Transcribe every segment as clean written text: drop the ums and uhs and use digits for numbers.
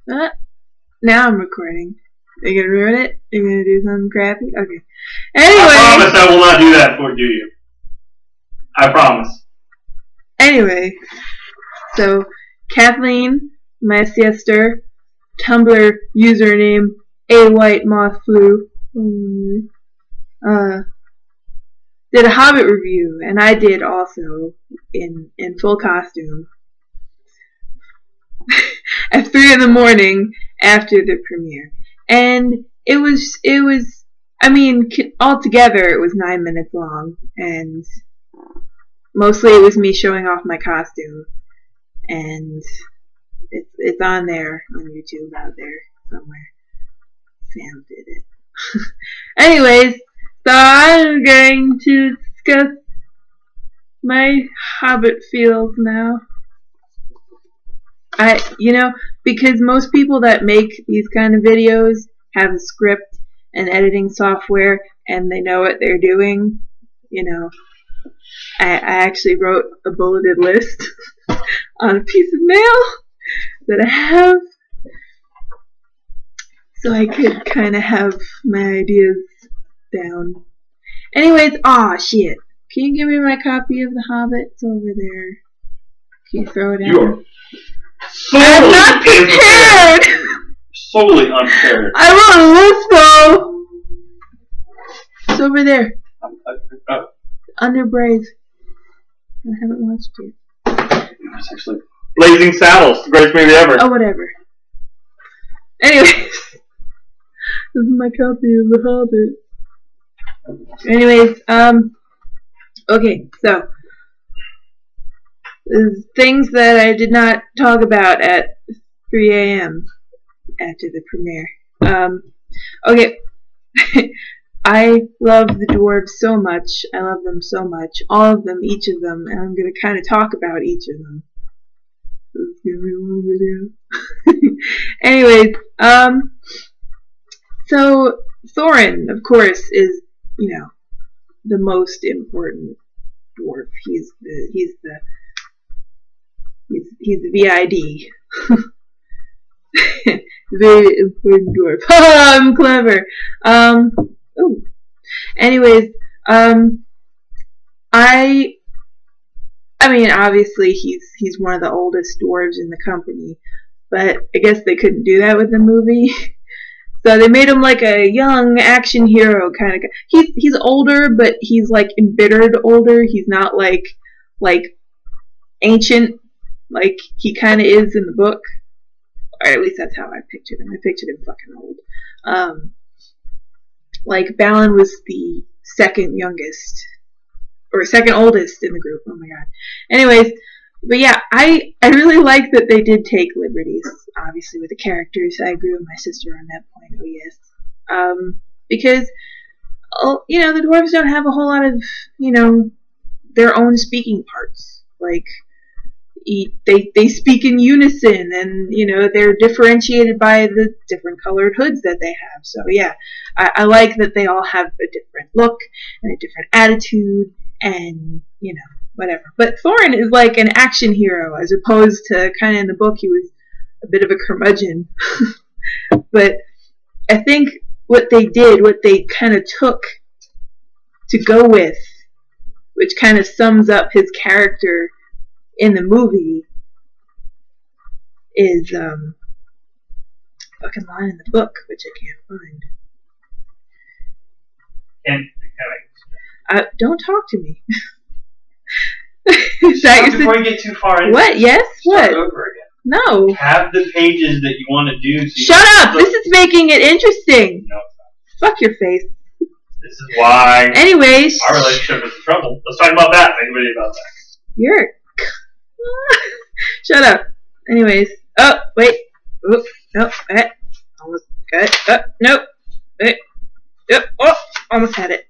Now I'm recording. Are you gonna ruin it? Are you gonna do something crappy? Okay. I Anyway. promise I will not do that for you. I promise. Anyway. So, Kathleen, my seestur, Tumblr username A White Moth Flu, did a Hobbit review, and I did also in full costume at 3 in the morning after the premiere, and it was I mean, altogether it was 9 minutes long, and mostly it was me showing off my costume, and it's on there on YouTube out there somewhere. Sam did it. Anyways, so I'm going to discuss my Hobbit feels now. Because most people that make these kind of videos have a script and editing software and they know what they're doing, I actually wrote a bulleted list on a piece of mail that I have, so I could kind of have my ideas down. Anyways, shit. Can you give me my copy of The Hobbit? It's over there. Can you throw it out? I'm not prepared! Solely unprepared. I wrote a list though! It's over there. Under Brave. I haven't watched it. It's actually Blazing Saddles, the greatest movie ever. Oh, whatever. Anyways. This is my copy of The Hobbit. Anyways, okay, so things that I did not talk about at 3 a.m. after the premiere. Okay, I love the dwarves so much. I love them so much. All of them, each of them, and I'm going to kind of talk about each of them. It's going to be a long video. Anyways, so Thorin, of course, is, the most important dwarf. He's the VID. Very important dwarf. I'm clever. Ooh. Anyways, I mean, obviously he's one of the oldest dwarves in the company, but I guess they couldn't do that with the movie. So they made him like a young action hero kind of guy. He's older, but he's like embittered older. He's not like ancient like he kind of is in the book. Or at least that's how I pictured him. I pictured him fucking old. Like Balin was the second youngest or second oldest in the group. Oh my god. Anyways, but yeah, I really like that they did take liberties, obviously, with the characters. I agree with my sister on that point. Oh yes, because the dwarves don't have a whole lot of their own speaking parts. Like they speak in unison, and they're differentiated by the different colored hoods that they have. So yeah, I like that they all have a different look and a different attitude, and whatever. But Thorin is like an action hero, as opposed to kind of in the book he was a bit of a curmudgeon. But I think what they kind of took to go with, which kind of sums up his character in the movie, is fucking line in the book, which I can't find. Don't talk to me. Before you get too far into what? Yes? What? Start over again. No. Have the pages that you want to do. So shut up! This is making it interesting. No, it's not. Fuck your face. This is why. Anyways. Our relationship is in trouble. Let's talk about that. Make a video about that. You're. Shut up. Anyways. Oh, wait. Oh, no. Almost got it. Oh, nope. Wait. Yep. Oh, almost had it.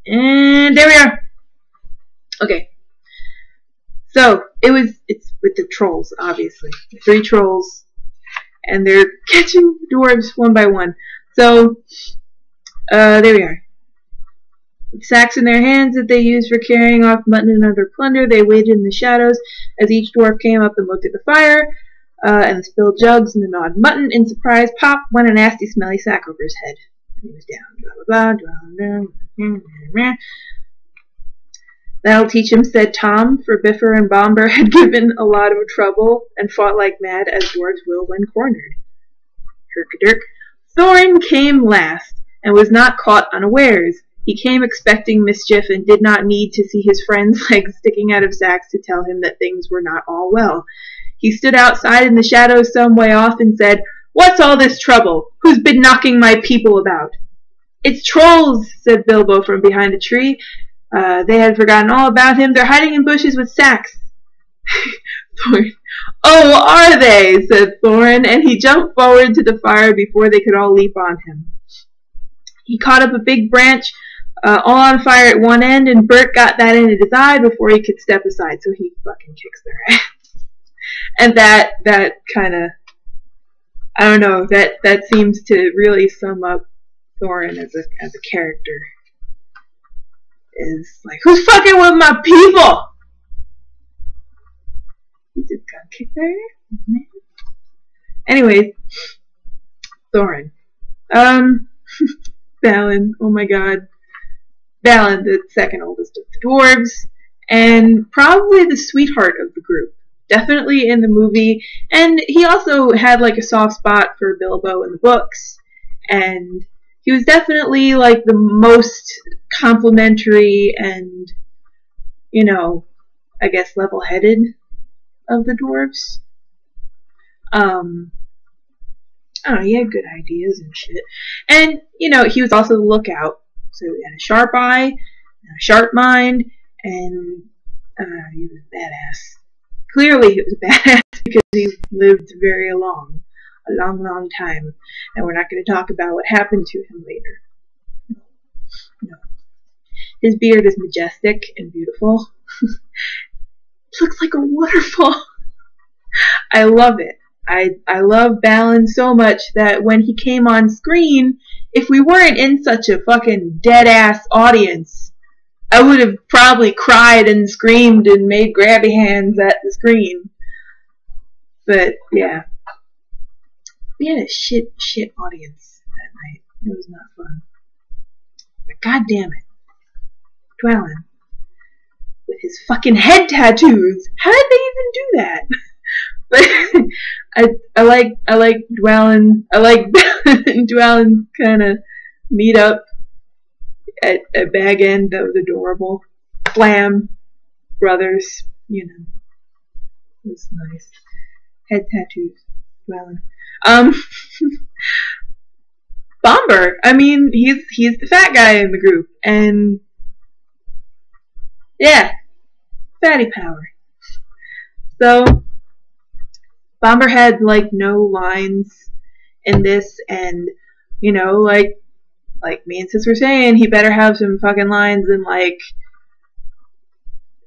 And there we are. Okay. So, it's with the trolls, obviously. 3 trolls. And they're catching dwarves one by one. So, there we are. With sacks in their hands that they used for carrying off mutton and other plunder, they waited in the shadows as each dwarf came up and looked at the fire. and the spilled jugs and the gnawed mutton. In surprise, pop went a nasty, smelly sack over his head. He was down, blah, blah, blah. That'll teach him, said Tom, for Biffer and Bomber had given a lot of trouble and fought like mad, as dwarves will when cornered. Herkadirk. Thorin came last, and was not caught unawares. He came expecting mischief, and did not need to see his friend's legs sticking out of sacks to tell him that things were not all well. He stood outside in the shadows some way off and said, "What's all this trouble? Who's been knocking my people about?" "It's trolls," said Bilbo from behind a tree. They had forgotten all about him. "They're hiding in bushes with sacks." Thorin. "Oh, are they?" said Thorin, and he jumped forward to the fire before they could all leap on him. He caught up a big branch, all on fire at one end, and Bert got that in his eye before he could step aside, so he fucking kicks their ass. And that kind of, I don't know, that seems to really sum up Thorin as a character. Is like, who's fucking with my people? He just got kicked their ass, man. Anyways, Thorin. Balin, oh my god. Balin, the second oldest of the dwarves, and probably the sweetheart of the group. Definitely in the movie, and he also had like a soft spot for Bilbo in the books, and he was definitely like the most complimentary and, you know, I guess level-headed of the dwarves. I don't know, he had good ideas and shit. And, you know, he was also the lookout. So he had a sharp eye, a sharp mind, and he was a badass. Clearly he was a badass because he lived very long. A long, long time. And we're not going to talk about what happened to him later. No. His beard is majestic and beautiful. It looks like a waterfall. I love it. I love Balin so much that when he came on screen, if we weren't in such a fucking dead-ass audience, I would have probably cried and screamed and made grabby hands at the screen. But, yeah. We had a shit audience that night. It was not fun. But god damn it. Dwalin. With his fucking head tattoos. How did they even do that? But I like Dwalin. I like Dwalin kind of meet up at Bag End. That was adorable. Flam brothers, you know. It was nice. Head tattoos. Dwalin. Bomber. I mean, he's the fat guy in the group, and yeah, fatty power. So Bomber had like no lines in this, and you know, like me and Sis were saying, he better have some fucking lines and like,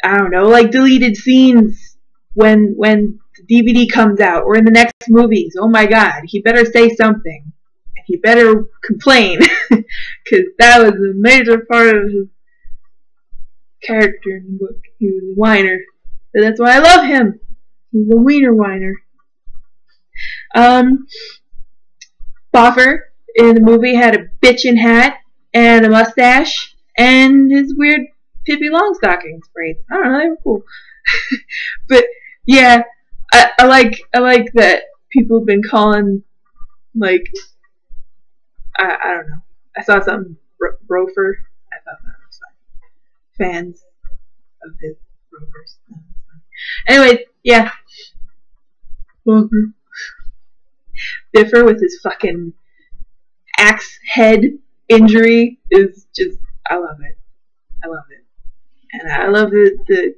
I don't know, like deleted scenes when the DVD comes out or in the next movies. Oh my god, he better say something. And he better complain. Because that was a major part of his character in the book. He was a whiner. But that's why I love him. He's a wiener whiner. Boffer in the movie had a bitchin' hat and a mustache and his weird Pippi Longstocking braids. I don't know, they were cool. But yeah, I like that people have been calling, like, I don't know. I saw something Brofer. I thought that was fun. Fans of his Rovers. Anyways, yeah. Biffer with his fucking axe head injury is just, I love it. I love it. And I love the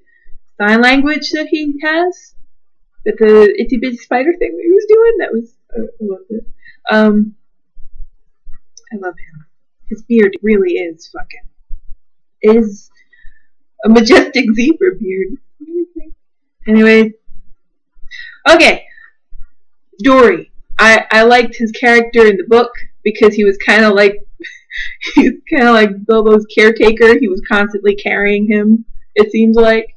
sign language that he has. With the itsy bitty spider thing that he was doing. That was, I loved it. I love him. His beard really is a majestic zebra beard. Anyway. Okay. Dory. I liked his character in the book because he was kind of like Bilbo's caretaker. He was constantly carrying him, it seems like,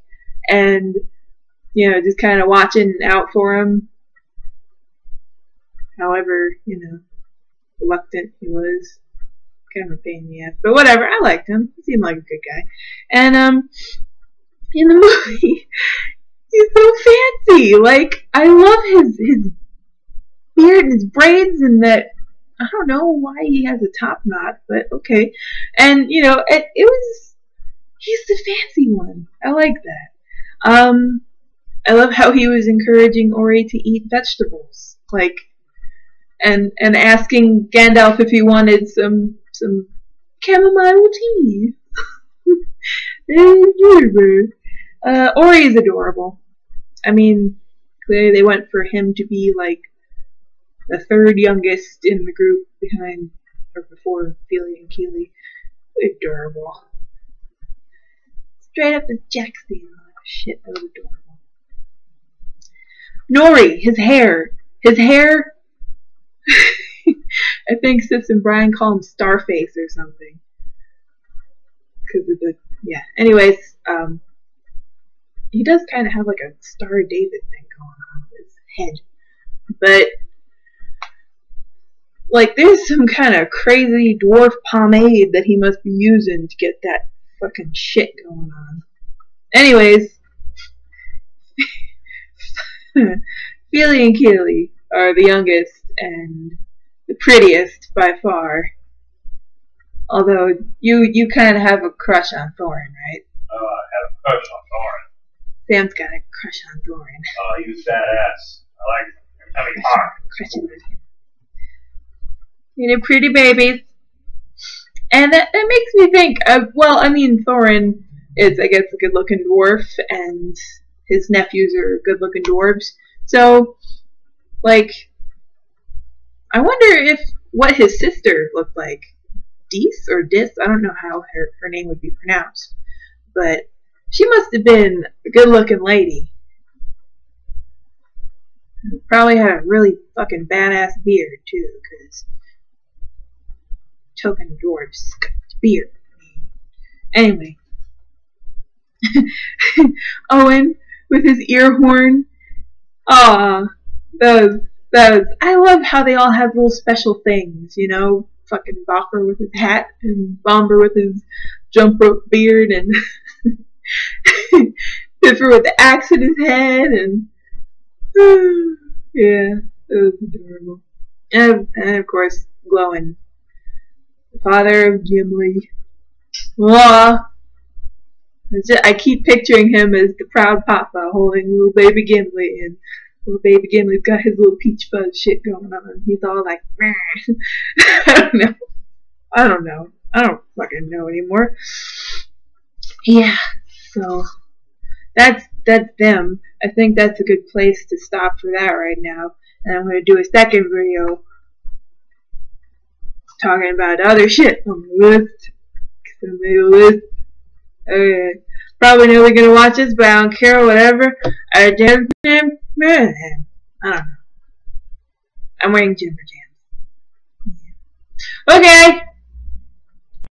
and you know, just kind of watching out for him. however, reluctant he was. Kind of a pain in the ass, but whatever. I liked him. He seemed like a good guy. And in the movie, he's so fancy. Like, I love his beard and his braids, and that I don't know why he has a top knot, but okay. And it was he's the fancy one. I like that. I love how he was encouraging Ori to eat vegetables, like, and asking Gandalf if he wanted some chamomile tea. Ori is adorable. I mean, clearly they went for him to be like the third youngest in the group behind or before Fili and Kili. Adorable. Straight up as Jack Steele. Shit, that was adorable. Nori, his hair. I think Sis and Brian call him Starface or something. Because of the, yeah. Anyways, he does kind of have like a Star of David thing going on with his head. But, like, there's some kind of crazy dwarf pomade that he must be using to get that fucking shit going on. Anyways, Fili and Kili are the youngest and the prettiest by far. Although you kind of have a crush on Thorin, right? Oh, I have a crush on Thorin. Sam's got a crush on Thorin. Oh, he's fat ass. I like him. Every time he talks. Crushing with him. Pretty babies. And that makes me think of, well, I mean, Thorin is, I guess, a good-looking dwarf, and his nephews are good-looking dwarves. So, like, I wonder what his sister looked like. Dis or Dis? I don't know how her name would be pronounced. But she must have been a good-looking lady. Probably had a really fucking badass beard, too, because token dwarves beard. Anyway. Owen with his ear horn. Aw, those. I love how they all have little special things, fucking Boffer with his hat and Bomber with his jump rope beard and Piffer with the axe in his head and yeah, it was adorable. And of course, Glowin, the father of Gimli. Aw. I keep picturing him as the proud papa holding little baby Gimli, and little baby Gimli's got his little peach fuzz shit going on. He's all like, meh. I don't know. I don't fucking know anymore. Yeah, so that's them. I think that's a good place to stop for that right now. And I'm going to do a second video talking about other shit on the list. I made a list. Okay. Probably nobody gonna watch this, but I don't care, whatever. I don't know. I'm wearing Jimmer Jams. Yeah. Okay.